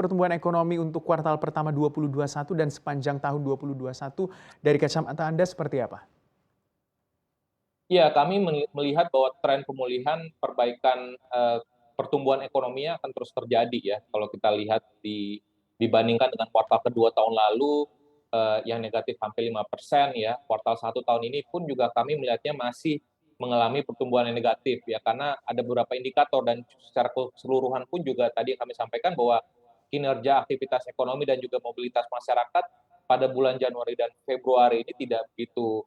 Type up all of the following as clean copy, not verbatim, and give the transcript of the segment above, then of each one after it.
pertumbuhan ekonomi untuk kuartal pertama 2021 dan sepanjang tahun 2021 dari kacamata Anda seperti apa? Ya, kami melihat bahwa tren pemulihan perbaikan, pertumbuhan ekonominya akan terus terjadi ya, kalau kita lihat dibandingkan dengan kuartal kedua tahun lalu, yang negatif hampir 5% ya, kuartal satu tahun ini pun juga kami melihatnya masih mengalami pertumbuhan yang negatif ya, karena ada beberapa indikator dan secara keseluruhan pun juga tadi yang kami sampaikan bahwa kinerja aktivitas ekonomi dan juga mobilitas masyarakat pada bulan Januari dan Februari ini tidak begitu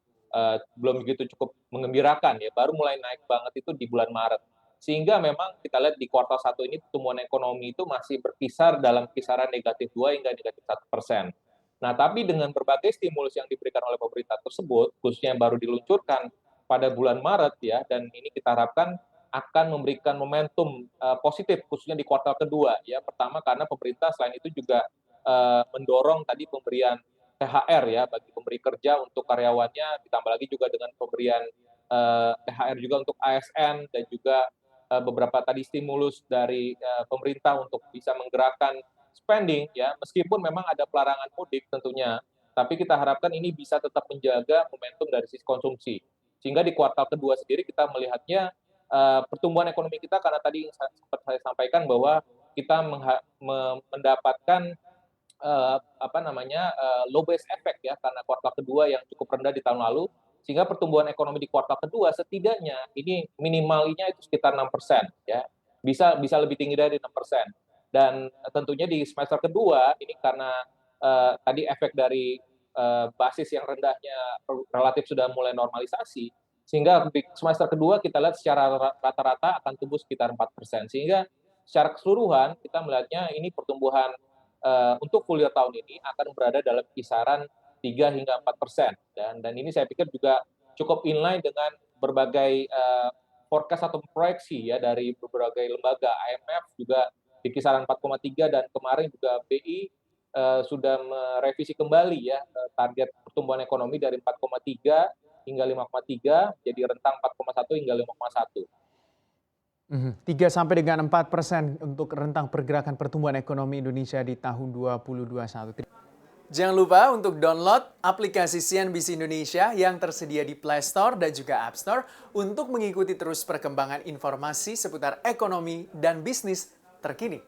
belum begitu cukup mengembirakan ya, baru mulai naik banget itu di bulan Maret. Sehingga memang kita lihat di kuartal satu ini pertumbuhan ekonomi itu masih berkisar dalam kisaran negatif 2 hingga negatif 1%. Nah, tapi dengan berbagai stimulus yang diberikan oleh pemerintah tersebut, khususnya yang baru diluncurkan pada bulan Maret ya, dan ini kita harapkan akan memberikan momentum, positif khususnya di kuartal kedua ya. Pertama karena pemerintah selain itu juga, mendorong tadi pemberian THR ya bagi pemberi kerja untuk karyawannya, ditambah lagi juga dengan pemberian, THR juga untuk ASN dan juga, beberapa tadi stimulus dari, pemerintah untuk bisa menggerakkan spending ya, meskipun memang ada pelarangan mudik tentunya, tapi kita harapkan ini bisa tetap menjaga momentum dari sisi konsumsi. Sehingga di kuartal kedua sendiri kita melihatnya, pertumbuhan ekonomi kita karena tadi sempat saya sampaikan bahwa kita mendapatkan apa namanya, low base effect ya, karena kuartal kedua yang cukup rendah di tahun lalu, sehingga pertumbuhan ekonomi di kuartal kedua setidaknya ini minimalnya itu sekitar 6% ya, bisa bisa lebih tinggi dari 6%. Dan tentunya di semester kedua ini karena, tadi efek dari, basis yang rendahnya relatif sudah mulai normalisasi, sehingga di semester kedua kita lihat secara rata-rata akan tumbuh sekitar 4%. Sehingga secara keseluruhan kita melihatnya ini pertumbuhan untuk full year tahun ini akan berada dalam kisaran 3 hingga 4% dan ini saya pikir juga cukup inline dengan berbagai, forecast atau proyeksi ya dari berbagai lembaga, IMF juga di kisaran 4,3 dan kemarin juga BI, sudah merevisi kembali ya, target pertumbuhan ekonomi dari 4,3 hingga 5,3 jadi rentang 4,1 hingga 5,1. 3 sampai dengan 4% untuk rentang pergerakan pertumbuhan ekonomi Indonesia di tahun 2021. Jangan lupa untuk download aplikasi CNBC Indonesia yang tersedia di Play Store dan juga App Store untuk mengikuti terus perkembangan informasi seputar ekonomi dan bisnis terkini.